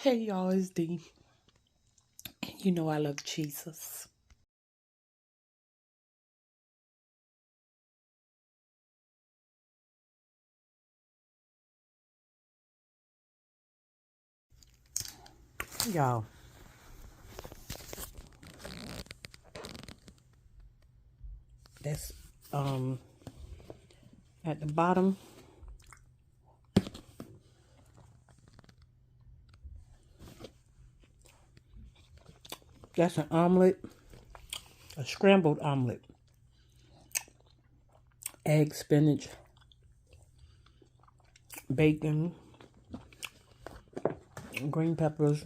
Hey y'all, it's Dee. You know I love Jesus. Y'all. That's at the bottom. That's an omelet. A scrambled omelet. Egg, spinach, bacon, green peppers,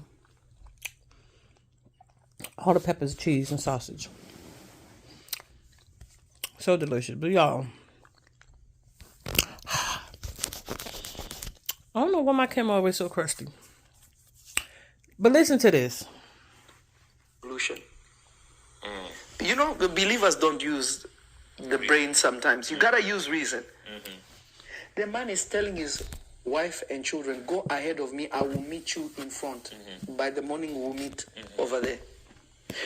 all the peppers, cheese, and sausage. So delicious. But y'all, I don't know why my camera always so crusty. But listen to this. Solution. You know, the believers don't use the brain sometimes. You gotta use reason. The man is telling his wife and children, go ahead of me, I will meet you in front. By the morning we'll meet over there.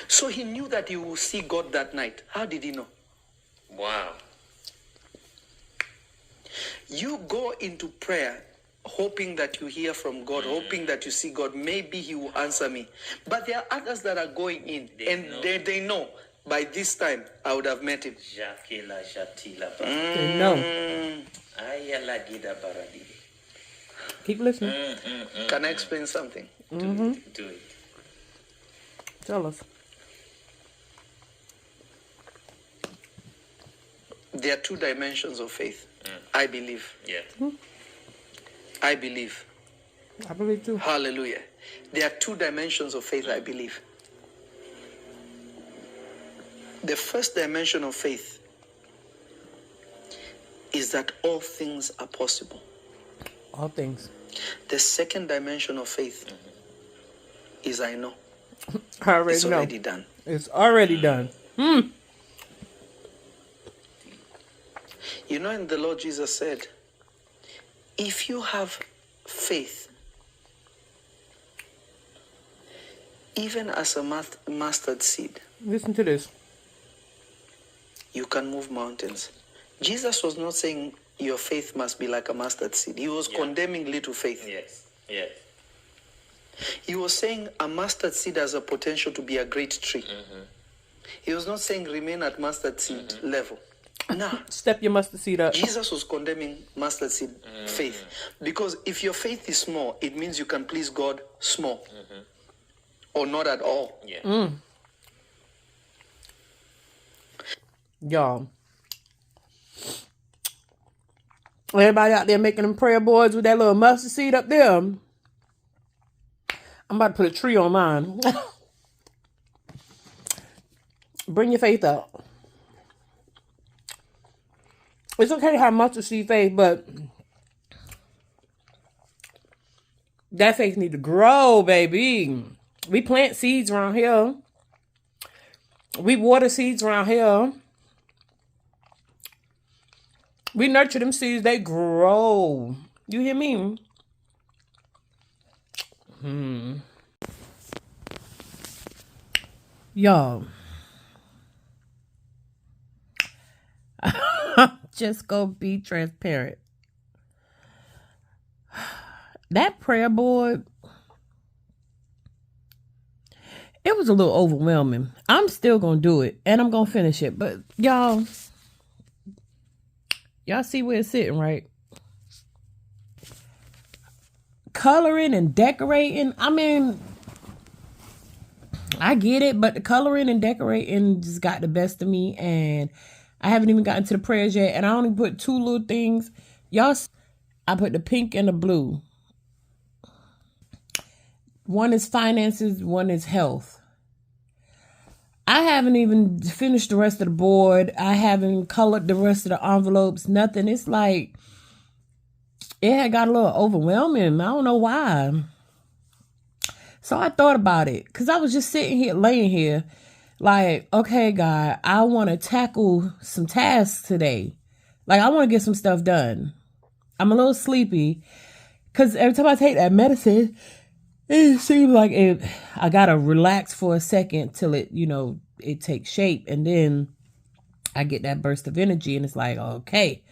So he knew that he will see God that night. How did he know? Wow. You go into prayer hoping that you hear from God, hoping that you see God. Maybe he will answer me. But there are others that are going in they know by this time I would have met him. They know. Keep listening. Can I explain something? Do it. Tell us. There are two dimensions of faith. I believe. Yeah. I believe. I believe too. Hallelujah. There are two dimensions of faith, I believe. The first dimension of faith is that all things are possible. All things. The second dimension of faith is I know. I already It's know. already done. It's already done. You know, and the Lord Jesus said, if you have faith, even as a mustard seed, Listen to this. you can move mountains. Jesus was not saying your faith must be like a mustard seed. He was condemning little faith. Yes. Yes. He was saying a mustard seed has a potential to be a great tree. He was not saying remain at mustard seed level. No. Step your mustard seed up. Jesus was condemning mustard seed faith. Because if your faith is small, it means you can please God small. Or not at all. Yeah. Y'all. Everybody out there making them prayer boards with that little mustard seed up there. I'm about to put a tree on mine. Bring your faith up. It's okay to have mustard seed faith, but that faith need to grow, baby. We plant seeds around here. We water seeds around here. We nurture them seeds, they grow. You hear me? Y'all. Just go be transparent. That prayer board, it was a little overwhelming. I'm still going to do it, and I'm going to finish it. But y'all see where it's sitting, right? Coloring and decorating, I mean, I get it, but the coloring and decorating just got the best of me, and I haven't even gotten to the prayers yet, and I only put two little things. Y'all, I put the pink and the blue. One is finances, one is health. I haven't even finished the rest of the board. I haven't colored the rest of the envelopes, nothing. It's like, it had got a little overwhelming. I don't know why. So I thought about it, because I was just sitting here, laying here, like, okay, God, I want to tackle some tasks today. Like, I want to get some stuff done. I'm a little sleepy, because every time I take that medicine, it seems like I gotta relax for a second till it, it takes shape, and then I get that burst of energy, and it's like, okay.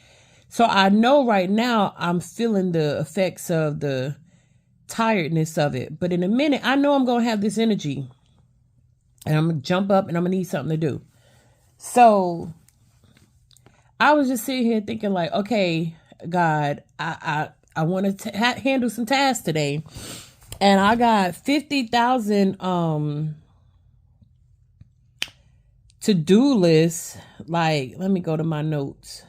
So I know right now I'm feeling the effects of the tiredness of it, but in a minute I know I'm gonna have this energy, and I'm gonna jump up, and I'm gonna need something to do. So I was just sitting here thinking, like, okay, God, I want to handle some tasks today. And I got 50,000 to-do lists. Like, let me go to my notes.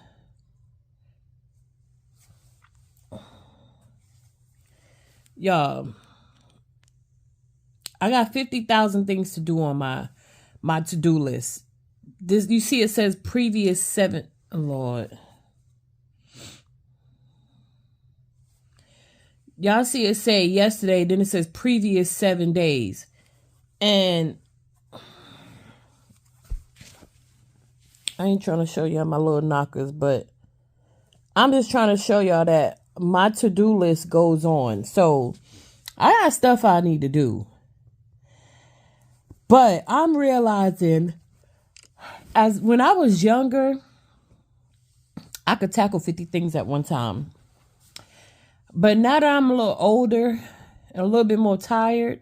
Y'all, I got 50,000 things to do on my to-do list. This, you see, it says previous 7. Lord. Y'all see it say yesterday, then it says previous 7 days. And I ain't trying to show y'all my little knockers, but I'm just trying to show y'all that my to-do list goes on. So I got stuff I need to do. But I'm realizing, as when I was younger, I could tackle 50 things at one time. But now that I'm a little older and a little bit more tired,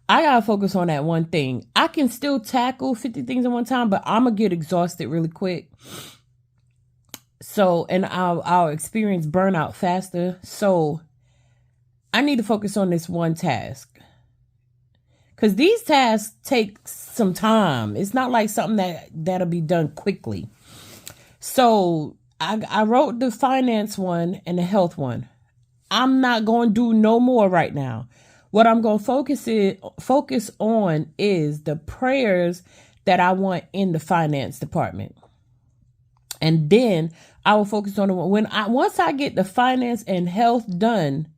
I gotta focus on that one thing. I can still tackle 50 things at one time, but I'm gonna get exhausted really quick. So, and I'll experience burnout faster. So I need to focus on this one task. Because these tasks take some time. It's not like something that'll be done quickly. So I wrote the finance one and the health one. I'm not going to do no more right now. What I'm going to focus on is the prayers that I want in the finance department. And then I will focus on once I get the finance and health done,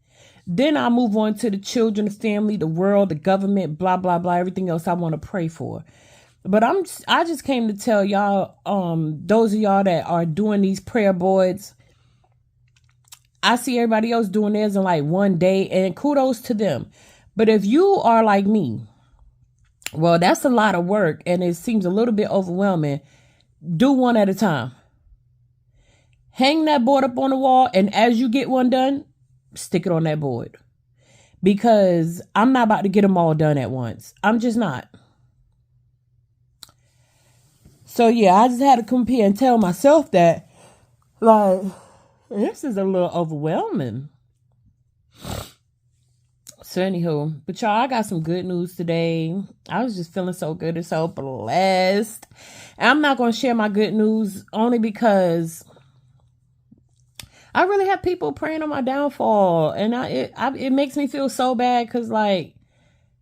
then I'll move on to the children, the family, the world, the government, blah, blah, blah, everything else I want to pray for. But I just came to tell y'all, those of y'all that are doing these prayer boards, I see everybody else doing theirs in like one day, and kudos to them. But if you are like me, well, that's a lot of work, and it seems a little bit overwhelming. Do one at a time. Hang that board up on the wall, and as you get one done, stick it on that board. Because I'm not about to get them all done at once. I'm just not. So, yeah, I just had to come here and tell myself that, like, this is a little overwhelming. So, anywho, but y'all, I got some good news today. I was just feeling so good and so blessed. And I'm not going to share my good news only because I really have people praying on my downfall. And it makes me feel so bad because, like,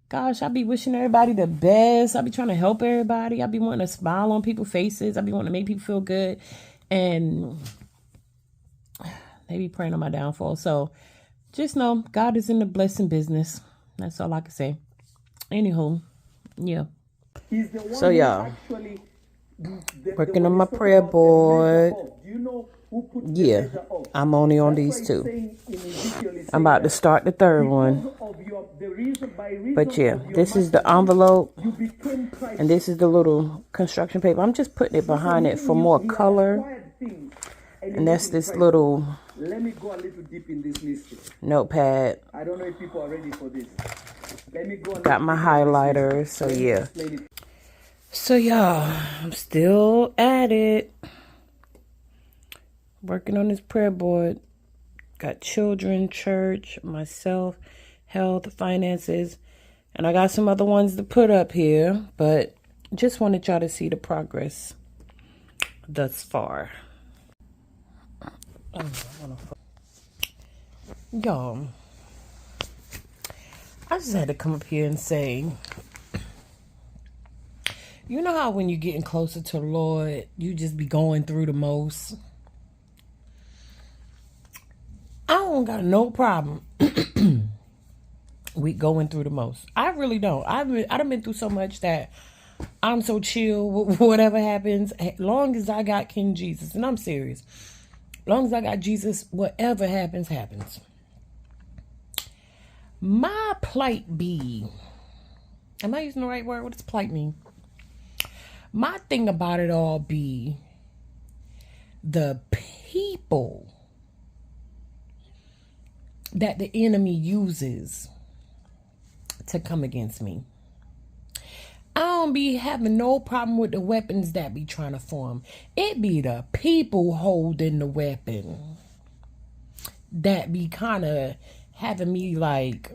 gosh, I be wishing everybody the best. I be trying to help everybody. I be wanting to smile on people's faces. I be wanting to make people feel good. And they be praying on my downfall. So just know God is in the blessing business. That's all I can say. Anywho, yeah. So y'all, working on my prayer board. Yeah, I'm only on these two. I'm about to start the third one. But yeah, this is the envelope, and this is the little construction paper. I'm just putting it behind it for more color. And that's this little notepad. I don't know if people are ready for this. Got my highlighters, so yeah. So y'all, I'm still at it. Working on this prayer board. Got children, church, myself, health, finances. And I got some other ones to put up here. But just wanted y'all to see the progress thus far. Y'all, I just had to come up here and say, you know how when you're getting closer to the Lord, you just be going through the most? I don't got no problem with going through the most. I really don't. I done been through so much that I'm so chill with whatever happens. As long as I got King Jesus, and I'm serious. As long as I got Jesus, whatever happens, happens. My plight be, am I using the right word? What does plight mean? My thing about it all be the people that the enemy uses to come against me. I don't be having no problem with the weapons that be trying to form. It be the people holding the weapon that be kind of having me like,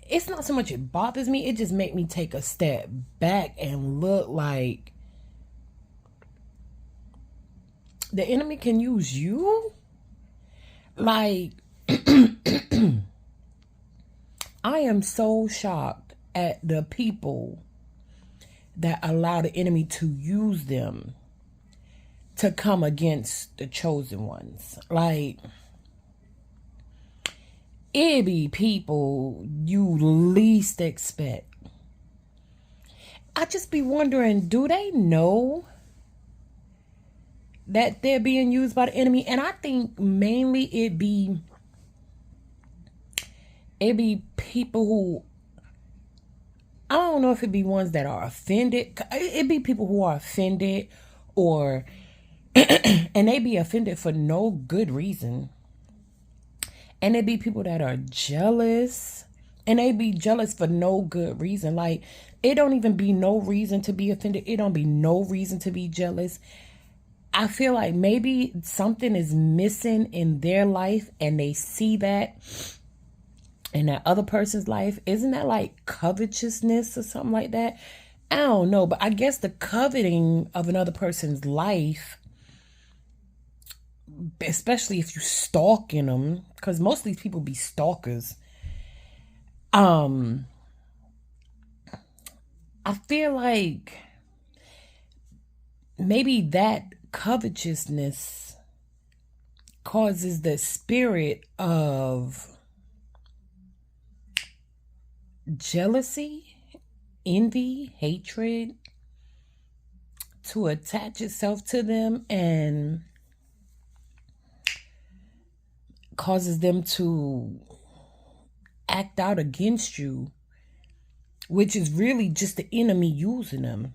it's not so much it bothers me, it just make me take a step back and look like the enemy can use you. Like, I am so shocked at the people that allow the enemy to use them to come against the chosen ones. Like, it be people you least expect. I just be wondering, do they know that they're being used by the enemy? And I think mainly it be people who, I don't know if it be ones that are offended. It be people who are offended, or and they be offended for no good reason. And it be people that are jealous, and they be jealous for no good reason. Like, it don't even be no reason to be offended. It don't be no reason to be jealous. I feel like maybe something is missing in their life, and they see that in that other person's life. Isn't that like covetousness or something like that? I don't know, but I guess the coveting of another person's life, especially if you stalking them, because most of these people be stalkers. I feel like maybe that covetousness causes the spirit of jealousy, envy, hatred to attach itself to them, and causes them to act out against you, which is really just the enemy using them.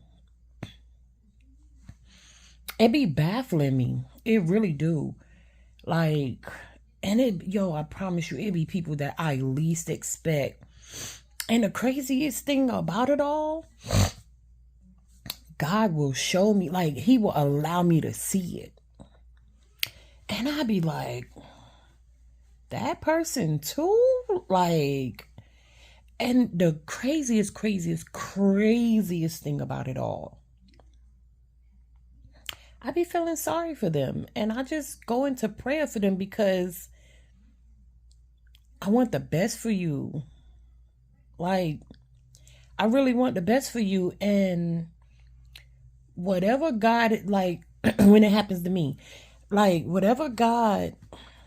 It be baffling me. It really do. Like, and I promise you, it be people that I least expect. And the craziest thing about it all, God will show me, like, he will allow me to see it. And I be like, that person too? Like, and the craziest thing about it all, I be feeling sorry for them. And I just go into prayer for them, because I want the best for you. Like, I really want the best for you. And whatever God, like, when it happens to me, like, whatever God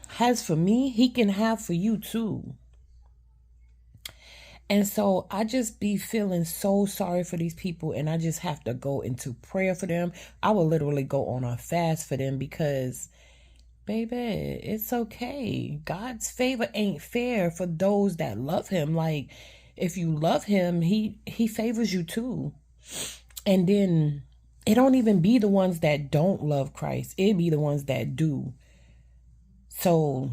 has for me, he can have for you too. And so I just be feeling so sorry for these people, and I just have to go into prayer for them. I will literally go on a fast for them, because baby, it's okay. God's favor ain't fair for those that love him. Like, if you love him, he favors you too. And then it don't even be the ones that don't love Christ. It be the ones that do. So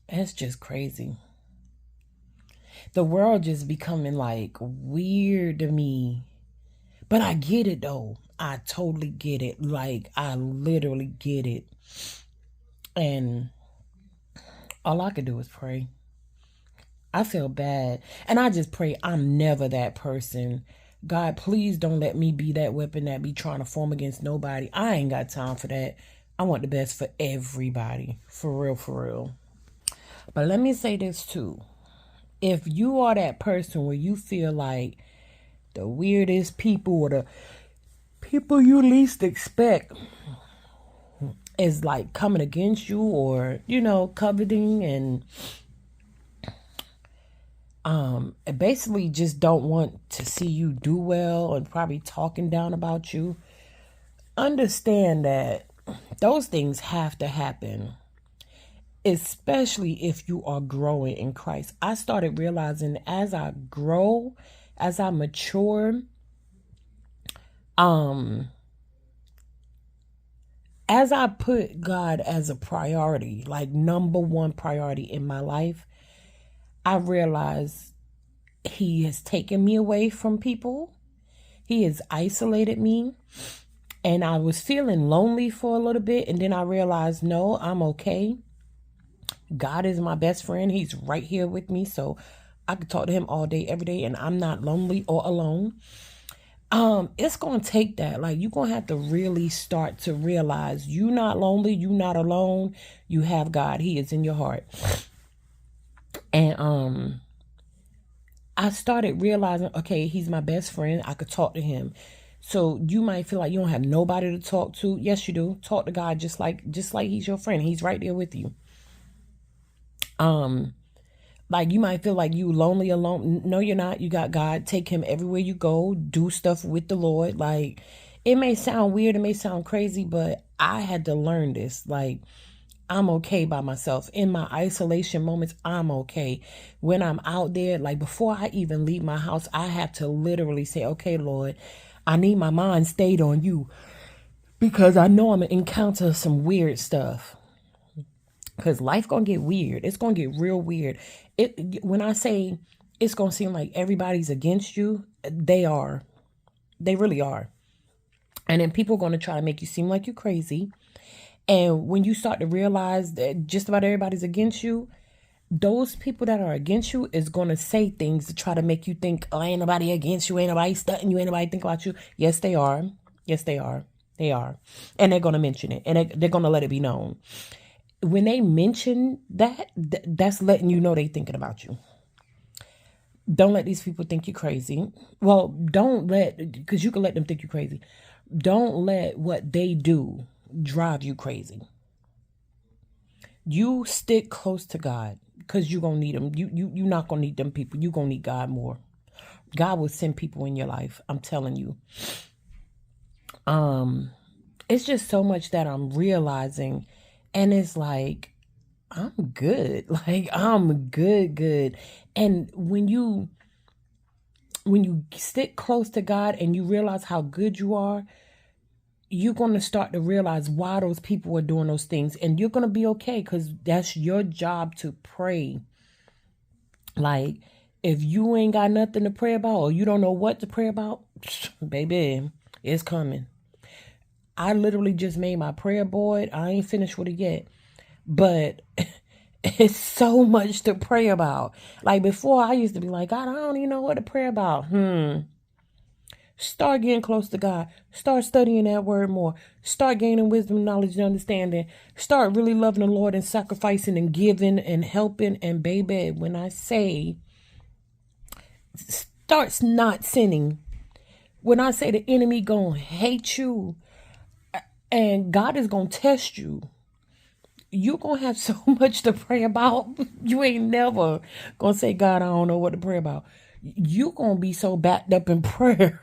it's just crazy. The world just becoming like weird to me. But I get it though. I totally get it. Like, I literally get it. And all I could do is pray. I feel bad. And I just pray I'm never that person. God, please don't let me be that weapon that be trying to form against nobody. I ain't got time for that. I want the best for everybody. For real, for real. But let me say this too. If you are that person where you feel like the weirdest people, or the people you least expect, is like coming against you, or, coveting, and basically just don't want to see you do well, and probably talking down about you, understand that those things have to happen. especially if you are growing in Christ. I started realizing as I grow, as I mature, as I put God as a priority, like number one priority in my life, I realized He has taken me away from people. He has isolated me. And I was feeling lonely for a little bit. And then I realized, no, I'm okay. God is my best friend. He's right here with me. So I could talk to Him all day, every day. And I'm not lonely or alone. It's going to take that. Like, you're going to have to really start to realize you're not lonely. You're not alone. You have God. He is in your heart. And, I started realizing, okay, He's my best friend. I could talk to Him. So you might feel like you don't have nobody to talk to. Yes, you do. Talk to God just like He's your friend. He's right there with you. Like, you might feel like you lonely alone. No, you're not. You got God. Take Him everywhere you go. Do stuff with the Lord. Like, it may sound weird. It may sound crazy, but I had to learn this. Like, I'm okay by myself. In my isolation moments, I'm okay. When I'm out there, like before I even leave my house, I have to literally say, okay, Lord, I need my mind stayed on You, because I know I'm going to encounter some weird stuff. Because life going to get weird. It's going to get real weird. When I say it's going to seem like everybody's against you, they are. They really are. And then people are going to try to make you seem like you're crazy. And when you start to realize that just about everybody's against you, those people that are against you is going to say things to try to make you think, oh, ain't nobody against you. Ain't nobody stunting you. Ain't nobody think about you. Yes, they are. Yes, they are. They are. And they're going to mention it. And they're going to let it be known. When they mention that, that's letting you know they thinking about you. Don't let these people think you're crazy. Well, because you can let them think you're crazy. Don't let what they do drive you crazy. You stick close to God, because you're going to need Him. You're not going to need them people. You're going to need God more. God will send people in your life. I'm telling you. It's just so much that I'm realizing. And it's like, I'm good. Like, I'm good. And when you stick close to God and you realize how good you are, you're going to start to realize why those people are doing those things. And you're going to be okay, because that's your job to pray. Like, if you ain't got nothing to pray about, or you don't know what to pray about, baby, it's coming. I literally just made my prayer board. I ain't finished with it yet. But it's so much to pray about. Like, before, I used to be like, God, I don't even know what to pray about. Start getting close to God. Start studying that word more. Start gaining wisdom, knowledge, and understanding. Start really loving the Lord and sacrificing and giving and helping. And baby, when I say start not sinning, when I say the enemy gonna hate you and God is gonna test you, you're gonna have so much to pray about. You ain't never gonna say, God, I don't know what to pray about. You're gonna be so backed up in prayer.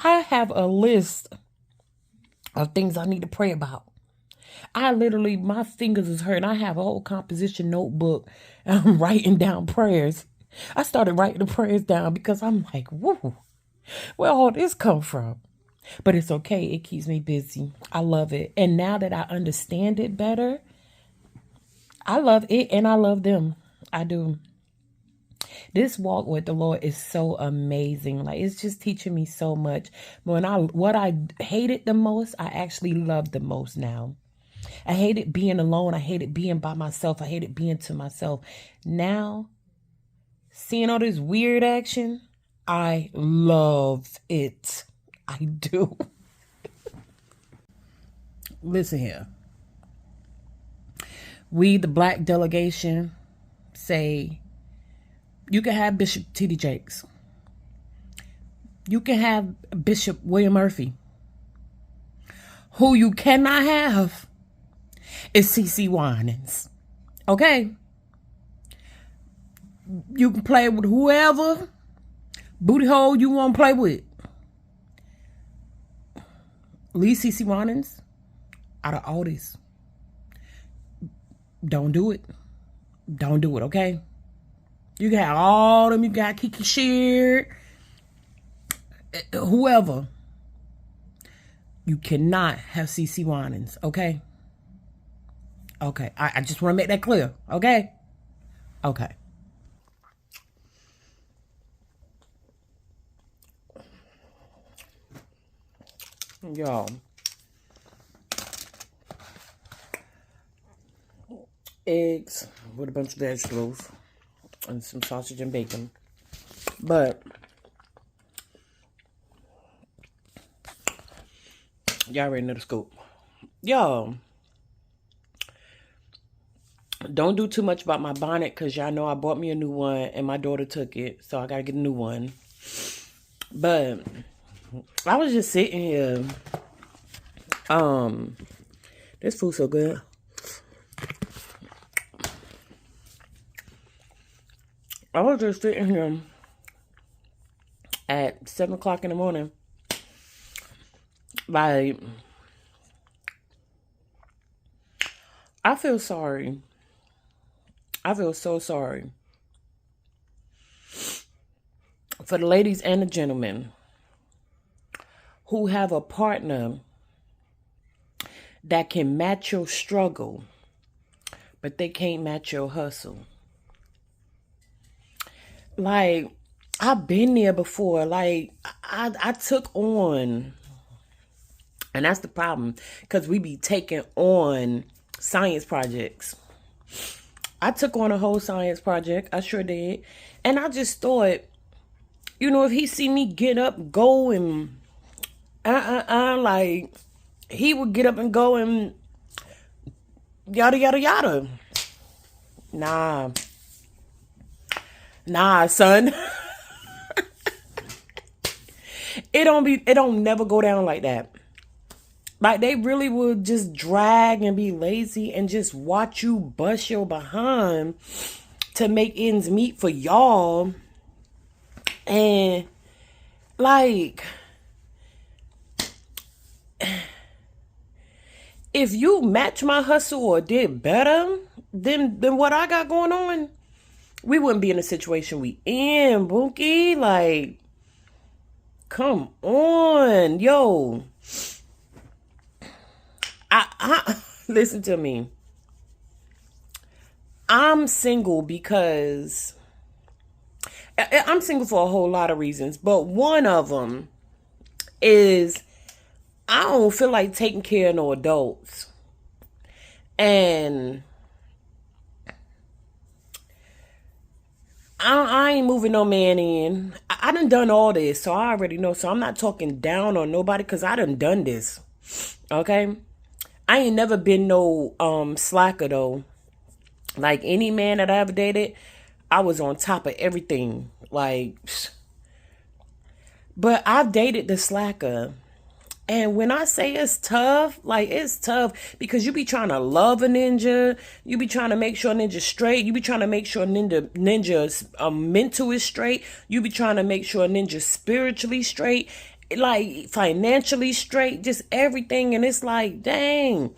I have a list of things I need to pray about. My fingers is hurting. I have a whole composition notebook and I'm writing down prayers. I started writing the prayers down because I'm like, whoa, where all this come from? But it's okay. It keeps me busy. I love it. And now that I understand it better, I love it and I love them. I do. This walk with the Lord is so amazing. Like, it's just teaching me so much. What I hated the most, I actually love the most now. I hated being alone. I hated being by myself. I hated being to myself. Now, seeing all this weird action, I love it. I do. Listen here. We, the Black delegation, say you can have Bishop T.D. Jakes. You can have Bishop William Murphy. Who you cannot have is C.C. Winans. Okay? You can play with whoever booty hole you want to play with. Leave C.C. Winans out of all this. Don't do it. Don't do it, okay? You got all them. You got Kiki Shear, whoever. You cannot have CC Winans, okay? Okay. I just want to make that clear, okay? Okay. Y'all. Eggs with a bunch of vegetables and some sausage and bacon. But y'all already know the scoop. Y'all, don't do too much about my bonnet because y'all know I bought me a new one and my daughter took it. So I got to get a new one. But I was just sitting here. This food's so good. I was just sitting here at 7 o'clock in the morning. Like, I feel sorry. I feel so sorry for the ladies and the gentlemen who have a partner that can match your struggle, but they can't match your hustle. Like, I've been there before. Like, I took on, and that's the problem, because we be taking on science projects. I took on a whole science project. I sure did. And I just thought, you know, if he see me get up, go, and like, he would get up and go and yada, yada, yada. Nah, son. It don't never go down like that. Like, they really would just drag and be lazy and just watch you bust your behind to make ends meet for y'all. And, like, if you match my hustle or did better than what I got going on, we wouldn't be in the situation we in, Bookie. Like, come on, yo. I listen to me. I'm single because I'm single for a whole lot of reasons, but one of them is I don't feel like taking care of no adults. And I ain't moving no man in. I done all this, so I already know. So I'm not talking down on nobody because I done this. Okay? I ain't never been no slacker though. Like, any man that I ever dated, I was on top of everything. Like, but I've dated the slacker. And when I say it's tough, like, it's tough because you be trying to love a ninja. You be trying to make sure ninja's straight. You be trying to make sure ninja's mental is straight. You be trying to make sure ninja's spiritually straight, like financially straight, just everything. And it's like, dang,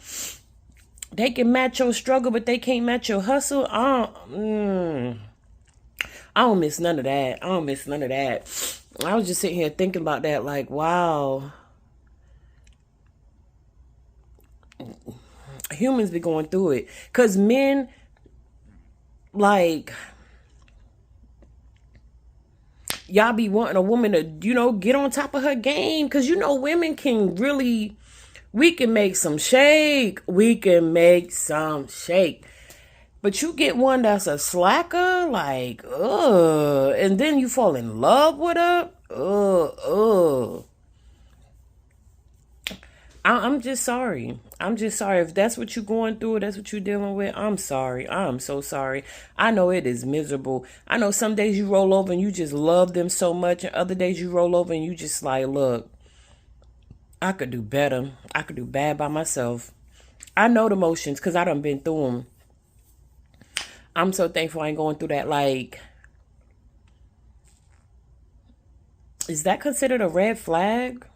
they can match your struggle, but they can't match your hustle. I don't miss none of that. I was just sitting here thinking about that, like, wow. Humans be going through it. Because men, like, y'all be wanting a woman to, you know, get on top of her game. Because, you know, women can really, we can make some shake. But you get one that's a slacker, like, and then you fall in love with her. I'm just sorry. If that's what you're going through, that's what you're dealing with, I'm sorry. I'm so sorry. I know it is miserable. I know some days you roll over and you just love them so much, and other days you roll over and you just like, look, I could do better. I could do bad by myself. I know the motions because I done been through them. I'm so thankful I ain't going through that. Like, is that considered a red flag?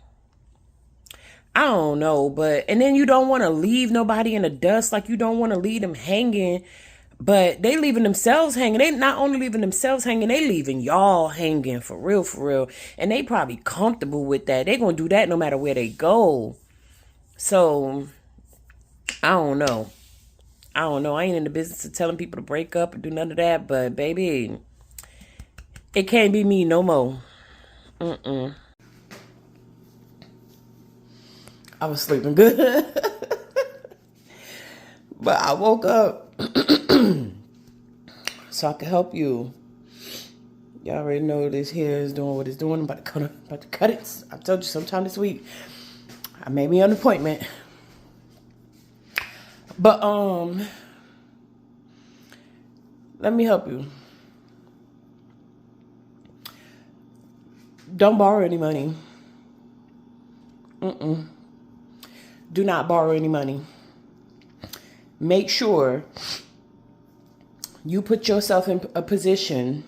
I don't know, but, and then you don't want to leave nobody in the dust. Like, you don't want to leave them hanging, but they leaving themselves hanging. They not only leaving themselves hanging, they leaving y'all hanging, for real, for real. And they probably comfortable with that. They gonna do that no matter where they go. So, I don't know. I ain't in the business of telling people to break up or do none of that, but baby, it can't be me no more. I was sleeping good. But I woke up so I could help you. Y'all already know this hair is doing what it's doing. I'm about to cut it. I told you sometime this week. I made me an appointment. But let me help you. Don't borrow any money. Do not borrow any money. Make sure you put yourself in a position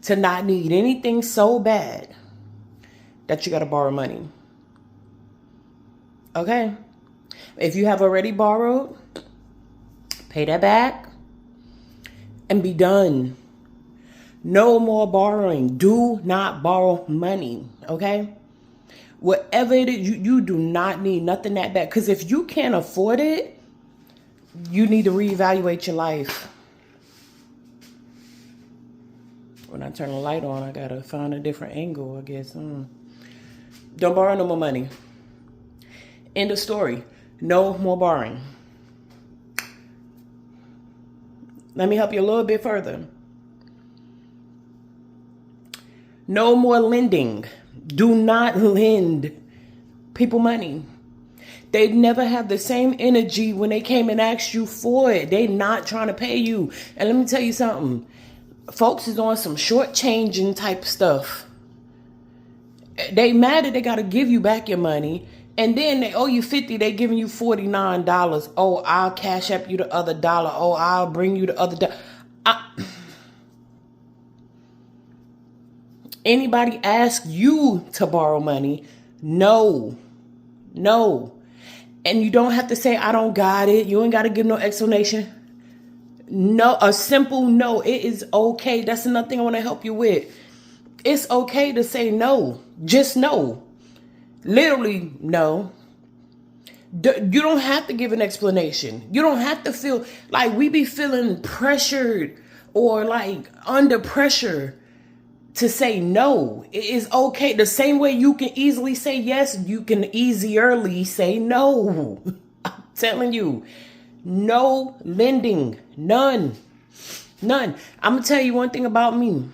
to not need anything so bad that you got to borrow money. Okay? If you have already borrowed, pay that back and be done. No more borrowing. Do not borrow money. Okay? Whatever it is, you do not need nothing that bad. Because if you can't afford it, you need to reevaluate your life. When I turn the light on, I gotta find a different angle, I guess. Don't borrow no more money. End of story. No more borrowing. Let me help you a little bit further. No more lending. Do not lend people money. They never have the same energy when they came and asked you for it. They not trying to pay you. And let me tell you something. Folks is on some short-changing type stuff. They mad that they got to give you back your money. And then they owe you $50. They giving you $49. Oh, I'll cash up you the other dollar. Oh, I'll bring you the other dollar. Anybody ask you to borrow money? No. And you don't have to say, I don't got it. You ain't got to give no explanation. No, a simple no. It is okay. That's another thing I want to help you with. It's okay to say no. Just no. Literally no. You don't have to give an explanation. You don't have to feel like we be feeling pressured or like under pressure to say no. It is okay. The same way you can easily say yes, you can easierly say no. I'm telling you, no lending. None. I'm going to tell you one thing about me.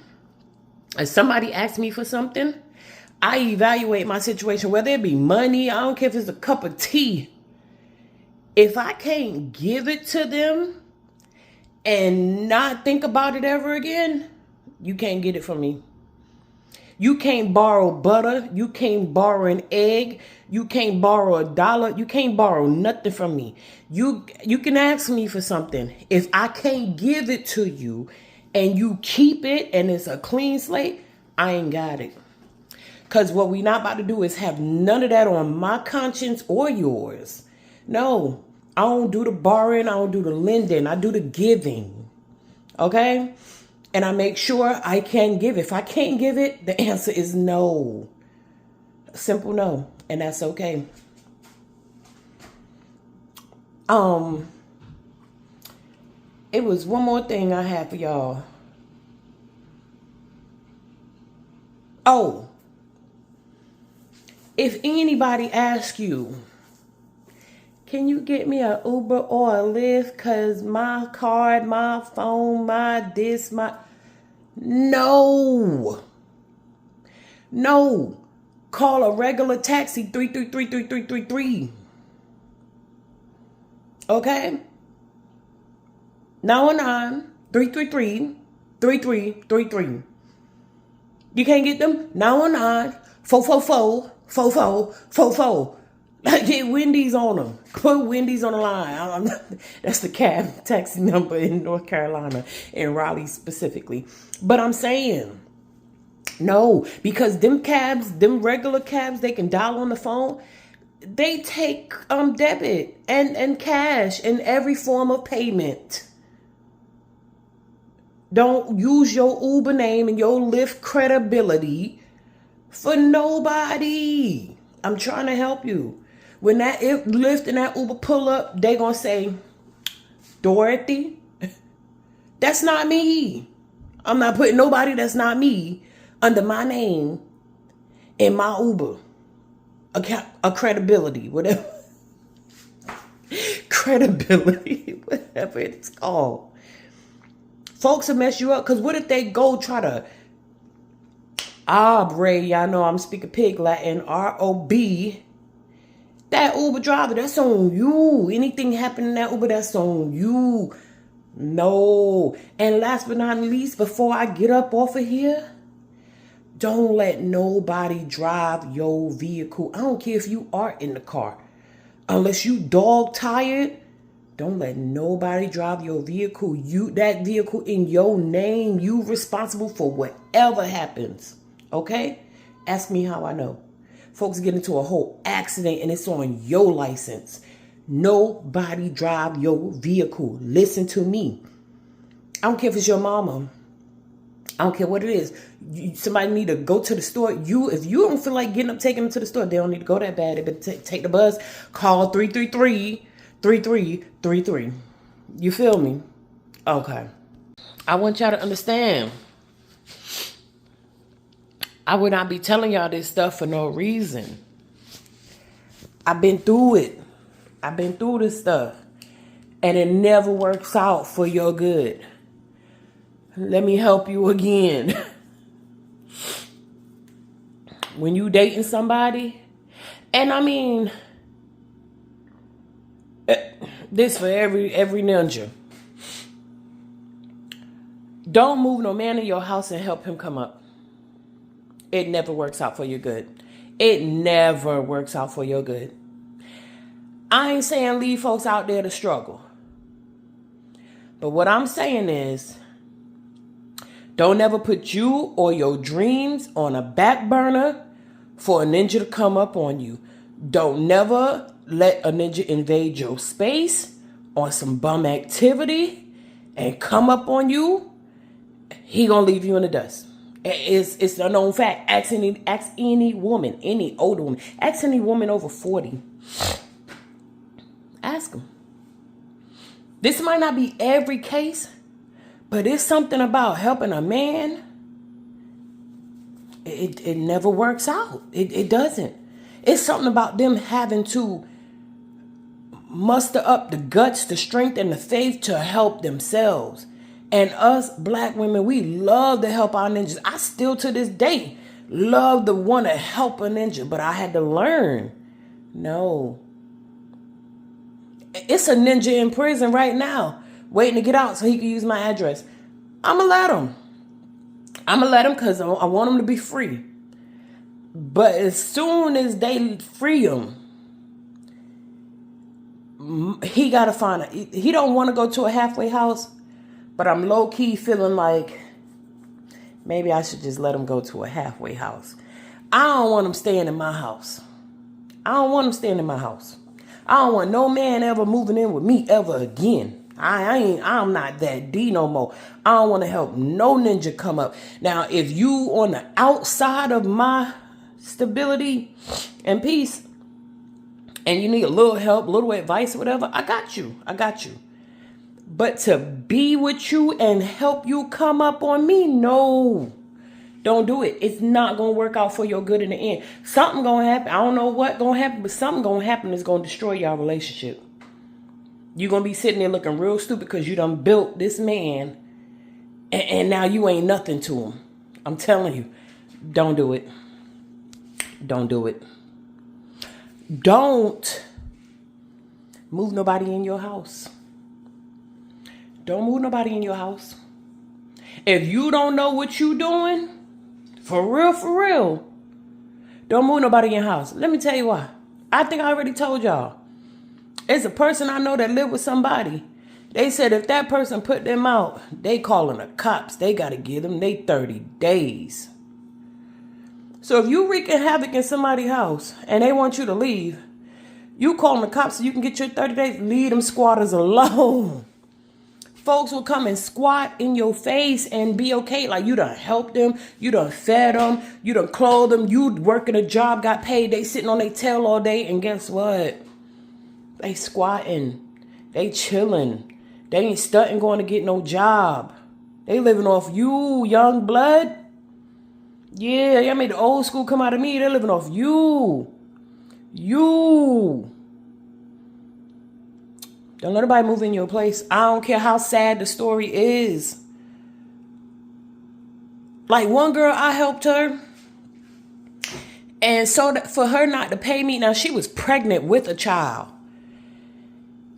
If somebody asks me for something, I evaluate my situation, whether it be money, I don't care if it's a cup of tea. If I can't give it to them and not think about it ever again, you can't get it from me. You can't borrow butter. You can't borrow an egg. You can't borrow $1. You can't borrow nothing from me. You can ask me for something. If I can't give it to you and you keep it and it's a clean slate, I ain't got it. Because what we not about to do is have none of that on my conscience or yours. No, I don't do the borrowing. I don't do the lending. I do the giving. Okay? And I make sure I can give. If I can't give it, the answer is no. Simple no. And that's okay. It was one more thing I had for y'all. Oh. If anybody asks you, can you get me an Uber or a Lyft? Because my card, my phone, my this, my... No. Call a regular taxi, 333-3333. Okay? 919-333-3333. You can't get them? 919-444-4444. Get Wendy's on them. Put Wendy's on the line. That's the cab taxi number in North Carolina, in Raleigh specifically. But I'm saying, no, because them cabs, them regular cabs, they can dial on the phone. they take debit and cash in every form of payment. Don't use your Uber name and your Lyft credibility for nobody. I'm trying to help you. When that Lyft and that Uber pull up, they gonna say, Dorothy, that's not me. I'm not putting nobody that's not me under my name in my Uber. A credibility, whatever. Credibility, whatever it's called. Folks will mess you up, because what if they go try to y'all know I'm speaking pig Latin, R-O-B, that Uber driver, that's on you. Anything happen in that Uber, that's on you. No. And last but not least, before I get up off of here, don't let nobody drive your vehicle. I don't care if you are in the car. Unless you dog tired, don't let nobody drive your vehicle. That vehicle in your name, you responsible for whatever happens. Okay? Ask me how I know. Folks get into a whole accident and it's on your license. Nobody drive your vehicle. Listen to me. I don't care if it's your mama. I don't care what it is. Somebody need to go to the store. If you don't feel like getting up, taking them to the store, they don't need to go that bad. They better take the bus. Call 333-3333. You feel me? Okay. I want y'all to understand. I would not be telling y'all this stuff for no reason. I've been through it. I've been through this stuff. And it never works out for your good. Let me help you again. When you dating somebody, and I mean, this for every ninja. Don't move no man in your house and help him come up. It never works out for your good. It never works out for your good. I ain't saying leave folks out there to struggle. But what I'm saying is, don't ever put you or your dreams on a back burner for a ninja to come up on you. Don't never let a ninja invade your space on some bum activity and come up on you. He gonna leave you in the dust. It's a known fact. Ask any woman, any older woman. Ask any woman over 40. Ask them. This might not be every case, but it's something about helping a man. It never works out. It doesn't. It's something about them having to muster up the guts, the strength, and the faith to help themselves. And us black women, we love to help our ninjas. I still to this day love to want to help a ninja, but I had to learn. No. It's a ninja in prison right now, waiting to get out so he can use my address. I'm going to let him. I'm going to let him because I want him to be free. But as soon as they free him, he got to find he don't want to go to a halfway house, but I'm low-key feeling like maybe I should just let him go to a halfway house. I don't want him staying in my house. I don't want no man ever moving in with me ever again. I'm not that D no more. I don't want to help no ninja come up. Now, if you on the outside of my stability and peace, and you need a little help, a little advice, or whatever, I got you. But to be with you and help you come up on me, no. Don't do it. It's not going to work out for your good in the end. Something going to happen. I don't know what going to happen, but something going to happen that's going to destroy your relationship. You're going to be sitting there looking real stupid because you done built this man and now you ain't nothing to him. I'm telling you, don't do it. Don't do it. Don't move nobody in your house. Don't move nobody in your house. If you don't know what you doing, for real, don't move nobody in your house. Let me tell you why. I think I already told y'all. It's a person I know that lived with somebody. They said if that person put them out, they calling the cops. They got to give them they 30 days. So if you wreaking havoc in somebody's house and they want you to leave, You calling the cops so you can get your 30 days. Leave them squatters alone. Folks will come and squat in your face and be okay. Like, you done helped them. You done fed them. You done clothed them. You working a job, got paid. They sitting on their tail all day. And guess what? They squatting. They chilling. They ain't stunting going to get no job. They living off you, young blood. Yeah, y'all made the old school come out of me. They're living off you. You. Don't let nobody move in your place. I don't care how sad the story is. Like, one girl, I helped her. And so for her not to pay me, now she was pregnant with a child.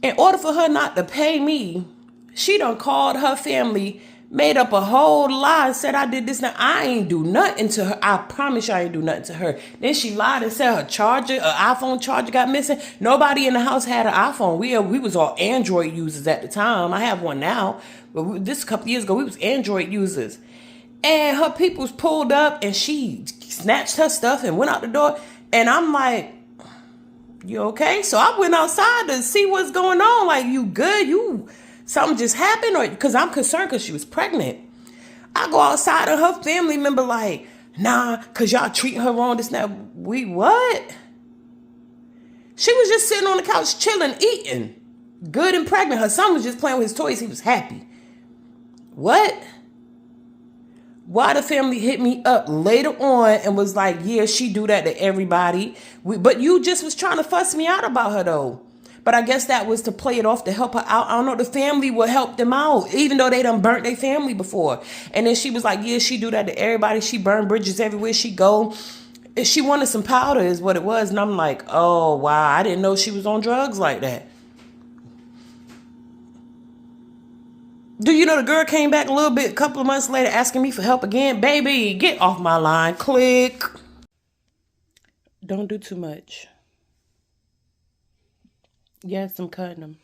In order for her not to pay me, she done called her family, made up a whole lie, and said I did this. Now, I ain't do nothing to her. I promise you I ain't do nothing to her. Then she lied and said her charger, her iPhone charger got missing. Nobody in the house had an iPhone. We was all Android users at the time. I have one now. But this a couple years ago, we was Android users. And her peoples pulled up and she snatched her stuff and went out the door. And I'm like, you okay? So I went outside to see what's going on. Like, you good? Something just happened? Or because I'm concerned because she was pregnant. I go outside and her family member like, nah, because y'all treating her wrong. This now. We what? She was just sitting on the couch chilling, eating. Good and pregnant. Her son was just playing with his toys. He was happy. What? Why the family hit me up later on and was like, yeah, she do that to everybody. But you just was trying to fuss me out about her though. But I guess that was to play it off to help her out. I don't know. The family would help them out, even though they done burnt their family before. And then she was like, yeah, she do that to everybody. She burned bridges everywhere she go. She wanted some powder is what it was. And I'm like, oh, wow. I didn't know she was on drugs like that. Do you know the girl came back a couple of months later asking me for help again? Baby, get off my line. Click. Don't do too much. Yes, I'm cutting them.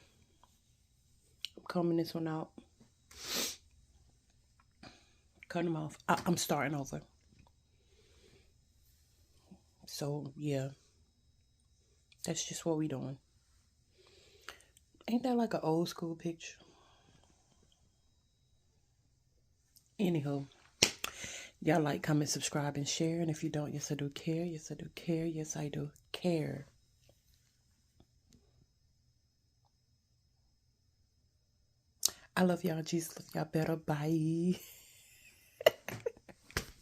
I'm combing this one out. Cut them off. I'm starting over. So, yeah. That's just what we doing. Ain't that like an old school picture? Anyhow. Y'all like, comment, subscribe, and share. And if you don't, yes, I do care. Yes, I do care. Yes, I do care. I love y'all. Jesus love y'all better. Bye.